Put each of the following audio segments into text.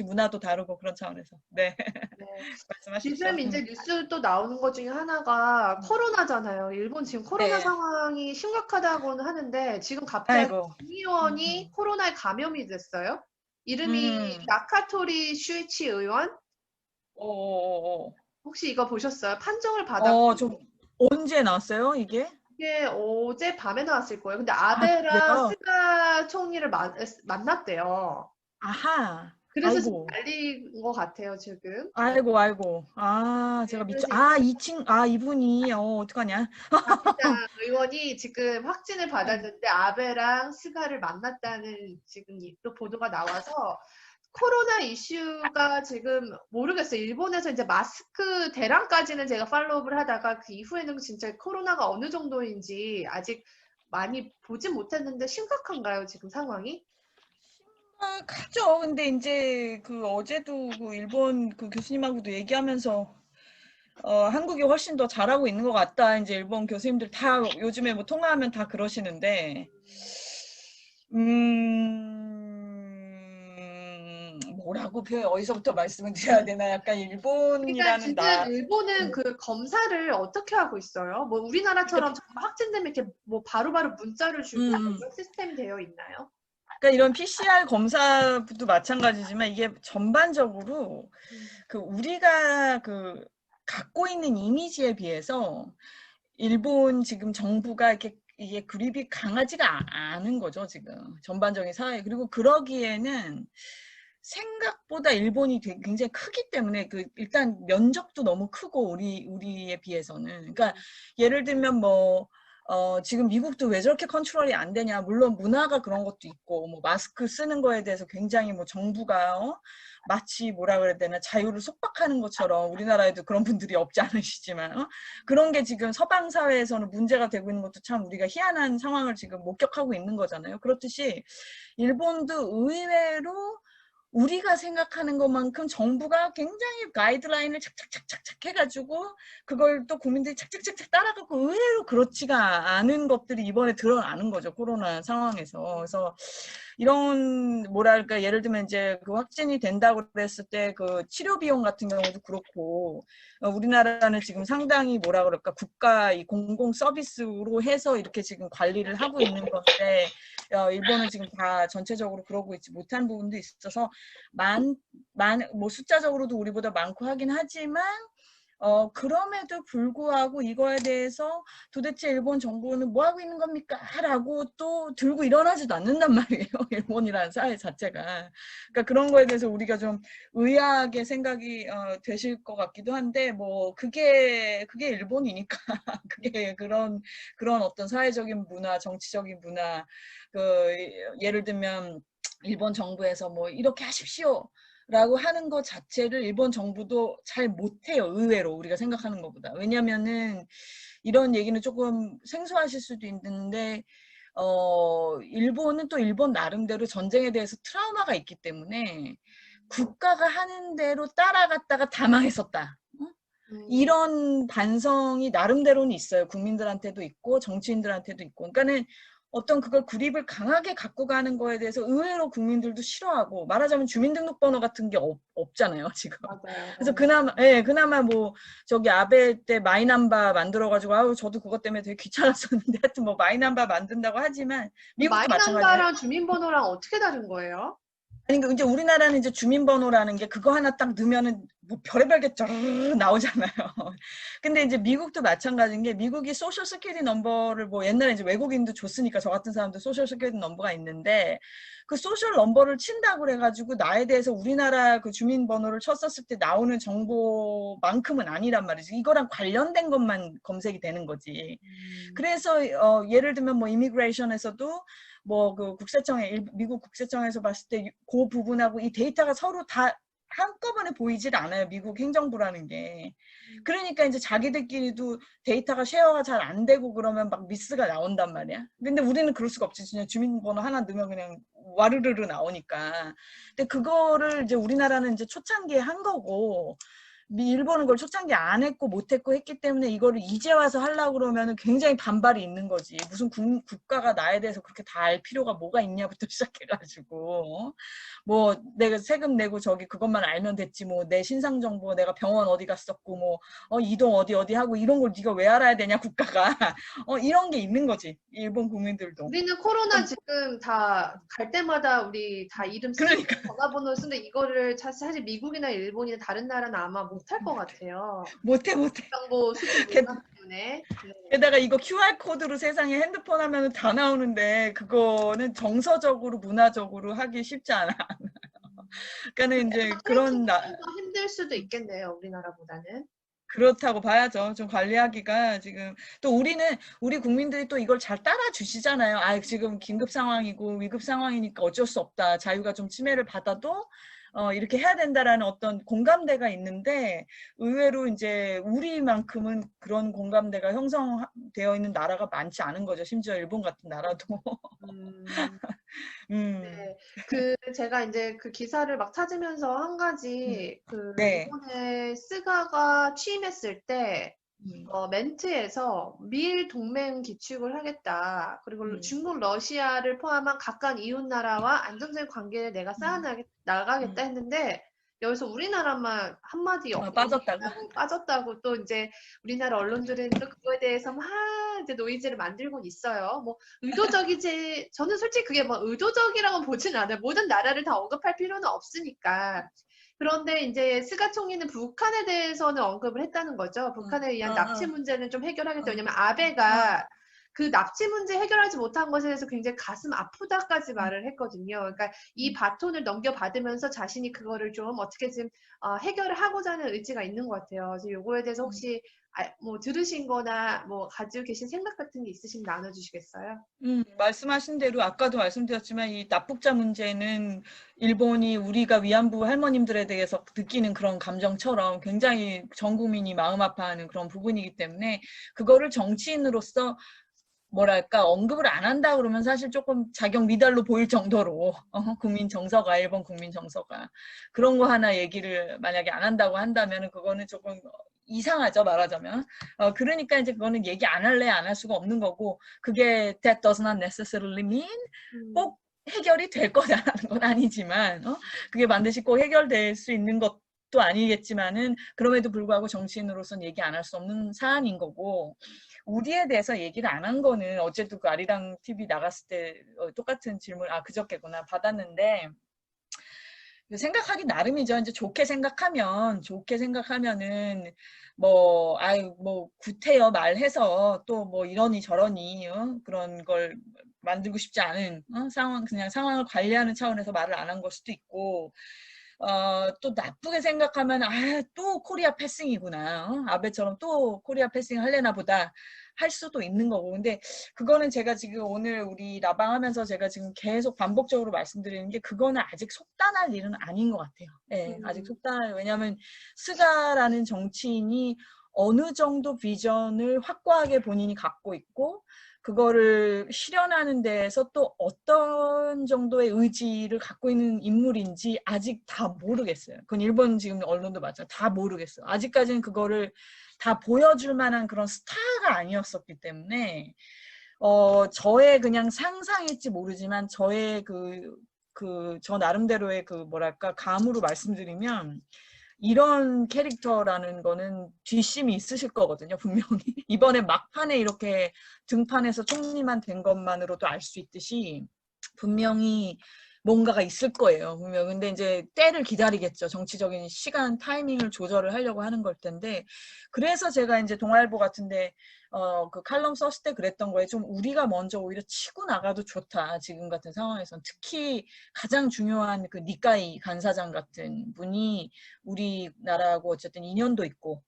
문화도 다르고 그런 차원에서. 네. 네. 말씀하십시오. 지금 이제 뉴스 또 나오는 것 중에 하나가 코로나잖아요. 일본 지금 코로나 네. 상황이 심각하다고는 하는데 지금 갑자기 아이고. 국의원이 코로나에 감염이 됐어요. 이름이 음. 나카토리 슈이치 의원? 오. 혹시 이거 보셨어요? 판정을 받았고 좀 언제 나왔어요, 이게? 이게 어제 밤에 나왔을 거예요. 근데 아, 아베랑 그래요? 스가 총리를 만났대요. 아하. 그래서 지금 아이고. 난리인 것 같아요, 지금. 아이고. 네, 제가 그래서 이분이, 어떡하냐. 박기장 의원이 지금 확진을 받았는데 아베랑 스가를 만났다는 지금 또 보도가 나와서 코로나 이슈가 지금 모르겠어요. 일본에서 이제 마스크 대란까지는 제가 팔로우를 하다가 그 이후에는 진짜 코로나가 어느 정도인지 아직 많이 보진 못했는데 심각한가요, 지금 상황이? 가죠. 근데 이제 그 어제도 그 일본 그 교수님하고도 얘기하면서 한국이 훨씬 더 잘하고 있는 것 같다. 이제 일본 교수님들 다 요즘에 뭐 통화하면 다 그러시는데, 뭐라고 어디서부터 말씀을 드려야 되나? 약간 그러니까 일본이라는 지금 나, 일본은 음, 그 검사를 어떻게 하고 있어요? 뭐 그러니까, 우리나라처럼 정말 확진되면 이렇게 뭐 바로바로 문자를 음, 주고 뭐 음. 이런 시스템이 되어 있나요? 그러니까 이런 PCR 검사도 마찬가지지만 이게 전반적으로 그 우리가 그 갖고 있는 이미지에 비해서 일본 지금 정부가 이렇게 이게 그립이 강하지가 않은 거죠, 지금. 전반적인 사회. 그리고 그러기에는 생각보다 일본이 굉장히 크기 때문에 그 일단 면적도 너무 크고 우리에 비해서는. 그러니까 예를 들면 뭐 지금 미국도 왜 저렇게 컨트롤이 안 되냐. 물론 문화가 그런 것도 있고, 뭐, 마스크 쓰는 거에 대해서 굉장히 뭐, 정부가, 마치 뭐라 그래야 되나, 자유를 속박하는 것처럼 우리나라에도 그런 분들이 없지 않으시지만, 그런 게 지금 서방 사회에서는 문제가 되고 있는 것도 참 우리가 희한한 상황을 지금 목격하고 있는 거잖아요. 그렇듯이 일본도 의외로 우리가 생각하는 것만큼 정부가 굉장히 가이드라인을 착착착착착 해가지고 그걸 또 국민들이 착착착착 따라가고 의외로 그렇지가 않은 것들이 이번에 드러나는 거죠. 코로나 상황에서. 그래서 이런 뭐랄까 예를 들면 이제 그 확진이 된다고 그랬을 때 그 치료 비용 같은 경우도 그렇고 우리나라는 지금 상당히 뭐라 그럴까 국가 이 공공 서비스로 해서 이렇게 지금 관리를 하고 있는 건데 일본은 지금 다 전체적으로 그러고 있지 못한 부분도 있어서 뭐 숫자적으로도 우리보다 많고 하긴 하지만 그럼에도 불구하고 이거에 대해서 도대체 일본 정부는 뭐 하고 있는 겁니까? 라고 또 들고 일어나지도 않는단 말이에요. 일본이라는 사회 자체가. 그러니까 그런 거에 대해서 우리가 좀 의아하게 생각이 되실 것 같기도 한데 뭐 그게 일본이니까 그게 그런 어떤 사회적인 문화, 정치적인 문화 그 예를 들면 일본 정부에서 뭐 이렇게 하십시오. 라고 하는 것 자체를 일본 정부도 잘 못해요. 의외로 우리가 생각하는 것보다. 왜냐면은 이런 얘기는 조금 생소하실 수도 있는데 일본은 또 일본 나름대로 전쟁에 대해서 트라우마가 있기 때문에 국가가 하는 대로 따라갔다가 다 망했었다. 음, 이런 반성이 나름대로는 있어요. 국민들한테도 있고 정치인들한테도 있고. 그러니까는 어떤 그걸 구립을 강하게 갖고 가는 거에 대해서 의외로 국민들도 싫어하고 말하자면 주민등록번호 같은 게 없잖아요, 지금. 맞아요. 그래서 그나마 뭐 저기 아베 때 마이남바 만들어가지고 아우 저도 그것 때문에 되게 귀찮았었는데 하여튼 뭐 마이남바 만든다고 하지만 미국도 마찬가지예요. 마이남바랑 주민번호랑 어떻게 다른 거예요? 아니, 이제 우리나라는 이제 주민번호라는 게 그거 하나 딱 넣으면은 뭐 별의별 게 쩌르르 나오잖아요. 근데 이제 미국도 마찬가지인 게 미국이 소셜 세큐리티 넘버를 뭐 옛날에 이제 외국인도 줬으니까 저 같은 사람도 소셜 세큐리티 넘버가 있는데 그 소셜 넘버를 친다고 그래가지고 나에 대해서 우리나라 그 주민번호를 쳤었을 때 나오는 정보만큼은 아니란 말이지. 이거랑 관련된 것만 검색이 되는 거지. 그래서 예를 들면 뭐 이미그레이션에서도 뭐 그 국세청에 미국 국세청에서 봤을 때 그 부분하고 이 데이터가 서로 다 한꺼번에 보이질 않아요. 미국 행정부라는 게. 그러니까 이제 자기들끼리도 데이터가 쉐어가 잘 안 되고 그러면 막 미스가 나온단 말이야. 근데 우리는 그럴 수가 없지. 그냥 주민번호 하나 넣으면 그냥 와르르르 나오니까. 근데 그거를 이제 우리나라는 이제 초창기에 한 거고 일본은 그걸 초창기 안 했고 못 했고 했기 때문에 이거를 이제 와서 하려고 그러면은 굉장히 반발이 있는 거지. 무슨 국가가 나에 대해서 그렇게 다 알 필요가 뭐가 있냐부터 시작해가지고 뭐 내가 세금 내고 저기 그것만 알면 됐지 뭐 내 신상 정보 내가 병원 어디 갔었고 뭐 이동 어디 하고 이런 걸 네가 왜 알아야 되냐 국가가 이런 게 있는 거지. 일본 국민들도. 우리는 코로나 지금 다 갈 때마다 우리 다 이름 쓰고 그러니까 전화번호 쓰는데 이거를 사실 미국이나 일본이나 다른 나라는 아마 못할 것 같아요. 못해. 정보 수집 문화 때문에. 네. 게다가 이거 QR코드로 세상에 핸드폰 하면은 다 나오는데 그거는 정서적으로 문화적으로 하기 쉽지 않아. 그러니까는 이제 그런 더 힘들 수도 있겠네요. 우리나라보다는. 그렇다고 봐야죠. 좀 관리하기가 지금 또 우리 국민들이 또 이걸 잘 따라주시잖아요. 아 지금 긴급 상황이고 위급 상황이니까 어쩔 수 없다. 자유가 좀 침해를 받아도 이렇게 해야 된다라는 어떤 공감대가 있는데 의외로 이제 우리만큼은 그런 공감대가 형성되어 있는 나라가 많지 않은 거죠. 심지어 일본 같은 나라도. 네. 제가 이제 그 기사를 막 찾으면서 한 가지 네. 이번에 스가가 취임했을 때 음. 멘트에서 미일 동맹 기축을 하겠다. 그리고 중국, 러시아를 포함한 각각 이웃 나라와 안정적인 관계를 내가 쌓아나가겠다 했는데 여기서 우리나라만 한마디 빠졌다고 또 이제 우리나라 언론들은 또 그거에 대해서 막 이제 노이즈를 만들고 있어요. 뭐 의도적이지 저는 솔직히 그게 뭐 의도적이라고 보진 않아요. 모든 나라를 다 언급할 필요는 없으니까. 그런데 이제 스가 총리는 북한에 대해서는 언급을 했다는 거죠. 북한에 의한 납치 문제는 좀 해결하겠다. 왜냐면 아베가 그 납치 문제 해결하지 못한 것에 대해서 굉장히 가슴 아프다까지 말을 했거든요. 그러니까 이 바톤을 넘겨받으면서 자신이 그거를 좀 어떻게 좀 해결을 하고자 하는 의지가 있는 것 같아요. 그래서 요거에 대해서 혹시 뭐 들으신 거나 뭐 가지고 계신 생각 같은 게 있으시면 나눠주시겠어요? 말씀하신 대로 아까도 말씀드렸지만 이 납북자 문제는 일본이 우리가 위안부 할머님들에 대해서 느끼는 그런 감정처럼 굉장히 전 국민이 마음 아파하는 그런 부분이기 때문에 그거를 정치인으로서 뭐랄까 언급을 안 한다 그러면 사실 조금 자격 미달로 보일 정도로 국민 정서가 일본 국민 정서가 그런 거 하나 얘기를 만약에 안 한다고 한다면 그거는 조금 이상하죠 말하자면 그러니까 이제 그거는 얘기 안 할래 안 할 수가 없는 거고 그게 that does not necessarily mean 꼭 해결이 될 거다라는 건 아니지만 그게 반드시 꼭 해결될 수 있는 것도 아니겠지만은 그럼에도 불구하고 정치인으로서는 얘기 안 할 수 없는 사안인 거고 우리에 대해서 얘기를 안 한 거는 어제도 그 아리랑 TV 나갔을 때 똑같은 질문 그저께구나 받았는데 생각하기 나름이죠. 이제 좋게 생각하면은 뭐 구태여 말해서 또 뭐 이러니 저러니 그런 걸 만들고 싶지 않은 그냥 상황을 관리하는 차원에서 말을 안 한 걸 수도 있고 또 나쁘게 생각하면 또 코리아 패싱이구나. 아베처럼 또 코리아 패싱 할래나 보다 할 수도 있는 거고. 근데 그거는 제가 지금 오늘 우리 라방 하면서 제가 지금 계속 반복적으로 말씀드리는 게 그거는 아직 속단할 일은 아닌 것 같아요. 네, 아직 왜냐하면 스가라는 정치인이 어느 정도 비전을 확고하게 본인이 갖고 있고 그거를 실현하는 데에서 또 어떤 정도의 의지를 갖고 있는 인물인지 아직 다 모르겠어요. 그건 일본 지금 언론도 마찬가지로 다 모르겠어요. 아직까지는 그거를 다 보여줄 만한 그런 스타가 아니었었기 때문에 저의 그냥 상상일지 모르지만 저의 저 나름대로의 뭐랄까 감으로 말씀드리면 이런 캐릭터라는 거는 뒷심이 있으실 거거든요, 분명히. 이번에 막판에 이렇게 등판해서 총리만 된 것만으로도 알 수 있듯이 분명히 뭔가가 있을 거예요, 분명. 근데 이제 때를 기다리겠죠. 정치적인 시간, 타이밍을 조절을 하려고 하는 걸 텐데. 그래서 제가 이제 동아일보 같은데 그 칼럼 썼을 때 그랬던 거예요. 좀 우리가 먼저 오히려 치고 나가도 좋다. 지금 같은 상황에서는. 특히 가장 중요한 그 니카이 간사장 같은 분이 우리나라하고 어쨌든 인연도 있고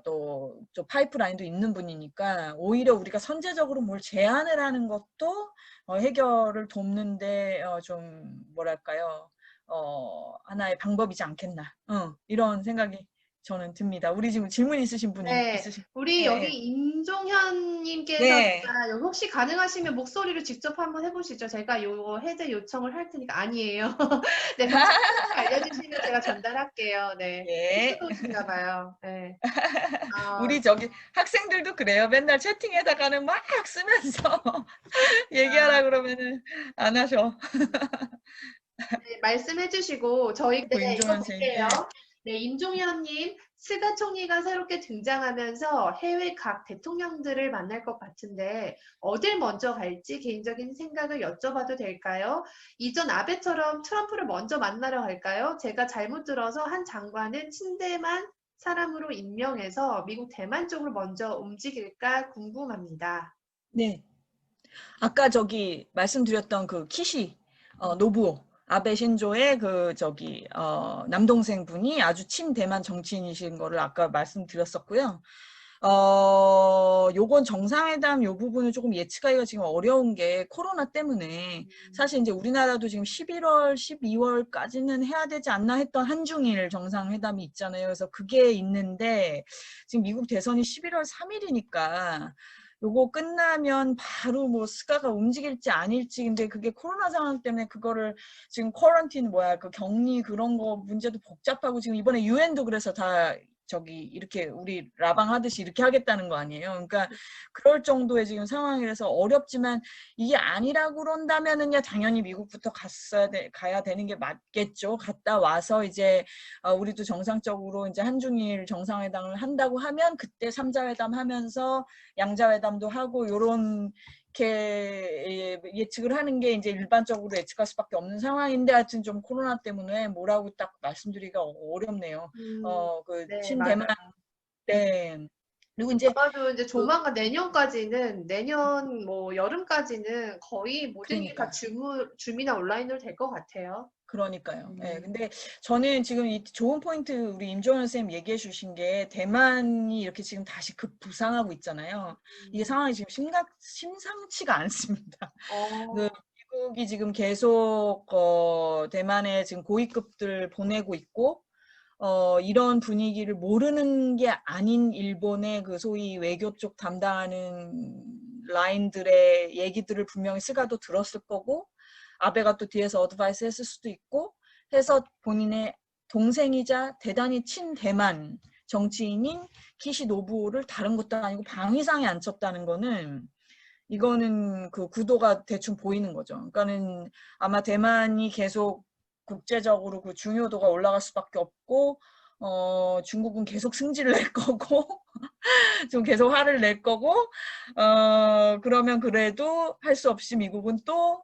또 파이프라인도 있는 분이니까 오히려 우리가 선제적으로 뭘 제안을 하는 것도 해결을 돕는데 좀 뭐랄까요 하나의 방법이지 않겠나 이런 생각이 저는 듭니다. 우리 지금 질문 있으신 분이 네, 있으신 우리 여기 네. 임종현님께서 네. 여기 혹시 가능하시면 목소리로 직접 한번 해보시죠. 제가 요 해제 요청을 할 테니까 아니에요. 네, 그럼 알려주시면 제가 전달할게요. 네. 예. 필수도신가 봐요. 네. 우리 저기 학생들도 그래요. 맨날 채팅에다가는 막 쓰면서 얘기하라 그러면은 안 하셔. 네, 말씀해 주시고 저희 그 네, 이거 임종현 선생님. 볼게요. 예. 네, 임종현님 스가 총리가 새롭게 등장하면서 해외 각 대통령들을 만날 것 같은데 어딜 먼저 갈지 개인적인 생각을 여쭤봐도 될까요? 이전 아베처럼 트럼프를 먼저 만나러 갈까요? 제가 잘못 들어서 한 장관은 친대만 사람으로 임명해서 미국 대만 쪽으로 먼저 움직일까 궁금합니다. 네. 아까 저기 말씀드렸던 그 키시 노부오 아베 신조의 그 저기 남동생 분이 아주 친대만 정치인이신 거를 아까 말씀드렸었고요. 요건 정상회담 요 부분은 조금 예측하기가 지금 어려운 게 코로나 때문에 사실 이제 우리나라도 지금 11월, 12월까지는 해야 되지 않나 했던 한중일 정상회담이 있잖아요. 그래서 그게 있는데 지금 미국 대선이 11월 3일이니까 요거 끝나면 바로 뭐 스가가 움직일지 아닐지 근데 그게 코로나 상황 때문에 그거를 지금 쿼런틴 뭐야 그 격리 그런 거 문제도 복잡하고 지금 이번에 유엔도 그래서 다 저기 이렇게 우리 라방 하듯이 이렇게 하겠다는 거 아니에요. 그러니까 그럴 정도의 지금 상황이라서 어렵지만 이게 아니라고 그런다면은요 당연히 미국부터 가야 되는 게 맞겠죠. 갔다 와서 이제 우리도 정상적으로 이제 한중일 정상회담을 한다고 하면 그때 삼자회담 하면서 양자회담도 하고 요런 이렇게 예측을 하는 게 이제 일반적으로 예측할 수밖에 없는 상황인데 하여튼 좀 코로나 때문에 뭐라고 딱 말씀드리기가 어렵네요. 그 네, 친대만 맞아요. 네. 그리고 이제 아마도 이제 그 조만간 내년까지는 내년 뭐 여름까지는 거의 모든 게 다 그러니까요. 줌이나 온라인으로 될 것 같아요. 그러니까요. 예. 음, 근데 저는 지금 이 좋은 포인트 우리 임종현 선생님 얘기해 주신 게 대만이 이렇게 지금 다시 급부상하고 있잖아요. 이게 음. 상황이 지금 심상치가 않습니다. 그 어, 미국이 지금 계속 대만에 지금 고위급들 보내고 있고 이런 분위기를 모르는 게 아닌 일본의 그 소위 외교 쪽 담당하는 라인들의 얘기들을 분명히 스가도 들었을 거고 아베가 또 뒤에서 어드바이스 했을 수도 있고 해서 본인의 동생이자 대단히 친대만 정치인인 키시 노부오를 다른 것도 아니고 방위상에 앉혔다는 거는 이거는 그 구도가 대충 보이는 거죠. 그러니까는 아마 대만이 계속 국제적으로 그 중요도가 올라갈 수밖에 없고 중국은 계속 승질을 낼 거고 좀 계속 화를 낼 거고 그러면 그래도 할 수 없이 미국은 또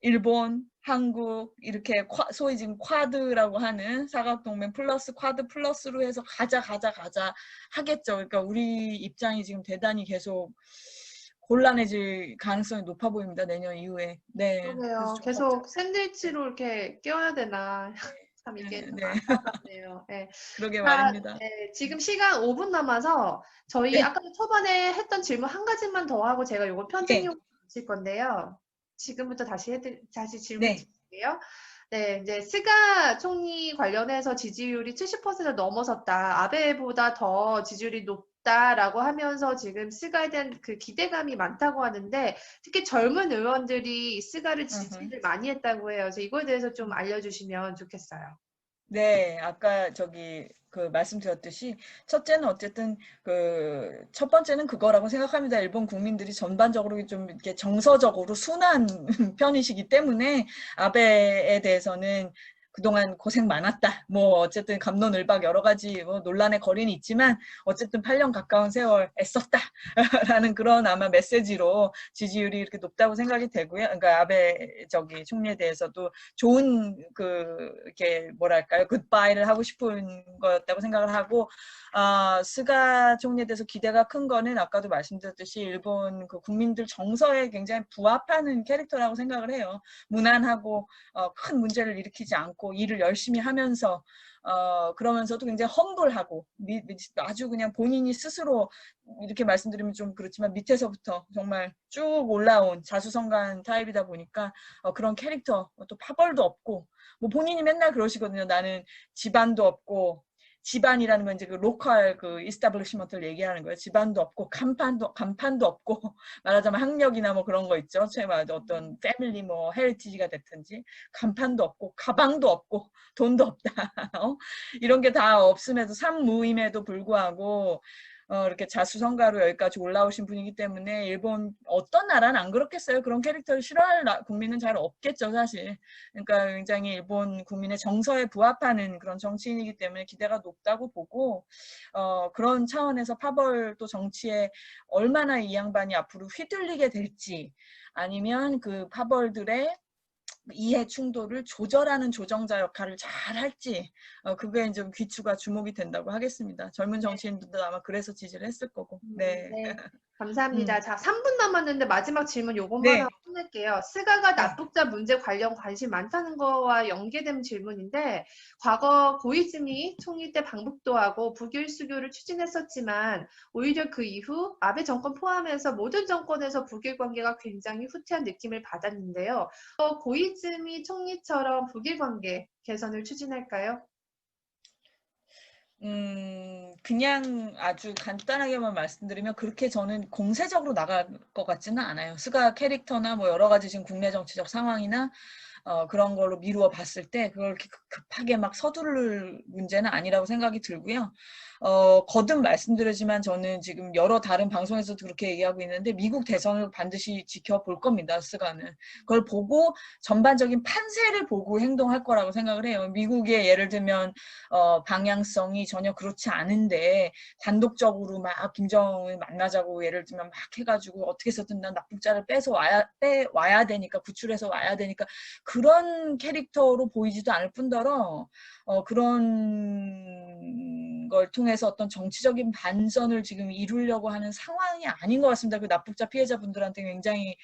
일본, 한국 이렇게 소위 지금 쿼드라고 하는 사각동맹 플러스 쿼드 플러스로 해서 가자 하겠죠. 그러니까 우리 입장이 지금 대단히 계속 곤란해질 가능성이 높아 보입니다. 내년 이후에. 네. 그래서 그러게요. 좀 계속 걱정돼요. 샌드위치로 이렇게 껴야 되나. 참 이게 네, 좀 네. 안타깝네요. 네. 그러게 자, 말입니다. 네, 지금 시간 5분 남아서 저희 네, 아까 초반에 했던 질문 한 가지만 더 하고 제가 요거 네, 편집용 마칠 건데요. 지금부터 다시 질문 네. 드릴게요. 네, 이제 스가 총리 관련해서 지지율이 70%를 넘어섰다. 아베보다 더 지지율이 높다라고 하면서 지금 스가에 대한 그 기대감이 많다고 하는데 특히 젊은 의원들이 스가를 으흠. 지지를 많이 했다고 해요. 그래서 이거에 대해서 좀 알려주시면 좋겠어요. 네, 아까 저기 그 말씀드렸듯이 첫째는 어쨌든 그 첫 번째는 그거라고 생각합니다. 일본 국민들이 전반적으로 좀 이렇게 정서적으로 순한 편이시기 때문에 아베에 대해서는 그동안 고생 많았다. 뭐 어쨌든 갑론을박 여러 가지 뭐 논란의 거리는 있지만 어쨌든 8년 가까운 세월 애썼다. 라는 그런 아마 메시지로 지지율이 이렇게 높다고 생각이 되고요. 그러니까 아베 저기 총리에 대해서도 좋은 그 이렇게 뭐랄까요 굿바이를 하고 싶은 거였다고 생각을 하고 스가 총리에 대해서 기대가 큰 거는 아까도 말씀드렸듯이 일본 그 국민들 정서에 굉장히 부합하는 캐릭터라고 생각을 해요. 무난하고 큰 문제를 일으키지 않고 일을 열심히 하면서 그러면서도 굉장히 험불하고 아주 그냥 본인이 스스로 이렇게 말씀드리면 좀 그렇지만 밑에서부터 정말 쭉 올라온 자수성가한 타입이다 보니까 그런 캐릭터 또 파벌도 없고 뭐 본인이 맨날 그러시거든요. 나는 집안도 없고 집안이라는 건 이제 그 로컬 그 이스타블리시먼트를 얘기하는 거예요. 집안도 없고 간판도 없고 말하자면 학력이나 뭐 그런 거 있죠. 제가 어떤 패밀리 뭐 헤리티지가 됐든지 간판도 없고 가방도 없고 돈도 없다. 이런 게 다 없음에도 산무임에도 불구하고 이렇게 자수성가로 여기까지 올라오신 분이기 때문에 일본 어떤 나라는 안 그렇겠어요. 그런 캐릭터를 싫어할 국민은 잘 없겠죠, 사실. 그러니까 굉장히 일본 국민의 정서에 부합하는 그런 정치인이기 때문에 기대가 높다고 보고 그런 차원에서 파벌 또 정치에 얼마나 이 양반이 앞으로 휘둘리게 될지 아니면 그 파벌들의 이해 충돌을 조절하는 조정자 역할을 잘 할지 그게 이제 귀추가 주목이 된다고 하겠습니다. 젊은 정치인들도 아마 그래서 지지를 했을 거고. 네. 네. 감사합니다. 자, 3분 남았는데 마지막 질문 요것만 네. 하고 끝낼게요. 스가가 네. 납북자 문제 관련 관심 많다는 거와 연계된 질문인데 과거 고이즈미 총리 때 방북도 하고 북일 수교를 추진했었지만 오히려 그 이후 아베 정권 포함해서 모든 정권에서 북일 관계가 굉장히 후퇴한 느낌을 받았는데요. 고이즈미 총리처럼 북일 관계 개선을 추진할까요? 그냥 아주 간단하게만 말씀드리면 그렇게 저는 공세적으로 나갈 것 같지는 않아요. 스가 캐릭터나 뭐 여러 가지 지금 국내 정치적 상황이나 그런 걸로 미루어 봤을 때 그걸 이렇게 급하게 막 서두를 문제는 아니라고 생각이 들고요. 거듭 말씀드리지만 저는 지금 여러 다른 방송에서도 그렇게 얘기하고 있는데 미국 대선을 반드시 지켜볼 겁니다. 스가는. 그걸 보고 전반적인 판세를 보고 행동할 거라고 생각을 해요. 미국의 예를 들면 방향성이 전혀 그렇지 않은데 단독적으로 막 김정을 만나자고 예를 들면 막 해가지고 어떻게 해서든 난 납북자를 빼와야 되니까 구출해서 와야 되니까 그런 캐릭터로 보이지도 않을 뿐더러 그런 걸 통해서 어떤 정치적인 반전을 지금 이루려고 하는 상황이 아닌 것 같습니다. 그 납북자 피해자분들한테 굉장히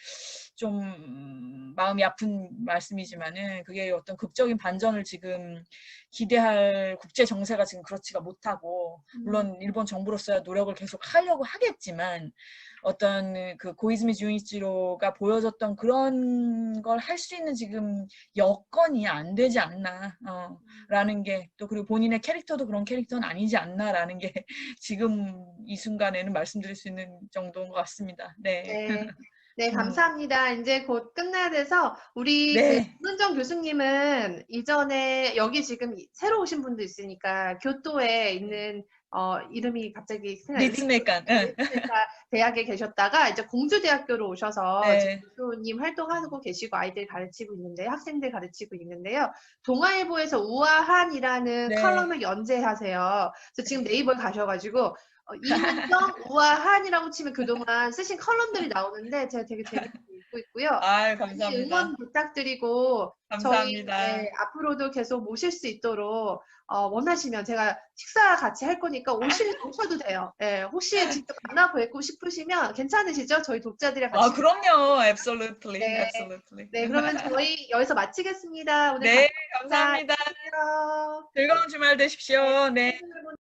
좀 마음이 아픈 말씀이지만은 그게 어떤 극적인 반전을 지금 기대할 국제 정세가 지금 그렇지가 못하고 물론 일본 정부로서야 노력을 계속 하려고 하겠지만 어떤 그 고이즈미 주이치로가 보여줬던 그런 걸 할 수 있는 지금 여건이 안 되지 않나 라는 게 또 그리고 본인의 캐릭터도 그런 캐릭터는 아니지 않나라는 게 지금 이 순간에는 말씀드릴 수 있는 정도인 것 같습니다. 네. 네. 네, 감사합니다. 이제 곧 끝나야 돼서 우리 그 네. 문정 교수님은 이전에 여기 지금 새로 오신 분도 있으니까 교토에 있는 이름이 갑자기 리츠메간. 리츠메카 대학에 계셨다가 이제 공주대학교로 오셔서 지금 네. 교수님 활동하고 계시고 아이들 가르치고 있는데 학생들 가르치고 있는데요. 동아일보에서 우아한이라는 네. 칼럼을 연재하세요. 그래서 지금 네이버에 가셔가지고 이문정, 우아한이라고 치면 그동안 쓰신 컬럼들이 나오는데 제가 되게 재밌게 읽고 있고요. 아유, 많이 감사합니다. 응원 부탁드리고 저희 감사합니다. 앞으로도 계속 모실 수 있도록 원하시면 제가 식사 같이 할 거니까 오셔도 돼요. 예, 혹시 직접 만나 뵙고 싶으시면 괜찮으시죠? 저희 독자들이랑 같이. 그럼요. Absolutely. 네, Absolutely. 네, 그러면 저희 여기서 마치겠습니다. 오늘 네, 감사합니다. 감사합니다. 안녕. 즐거운 주말 되십시오. 네.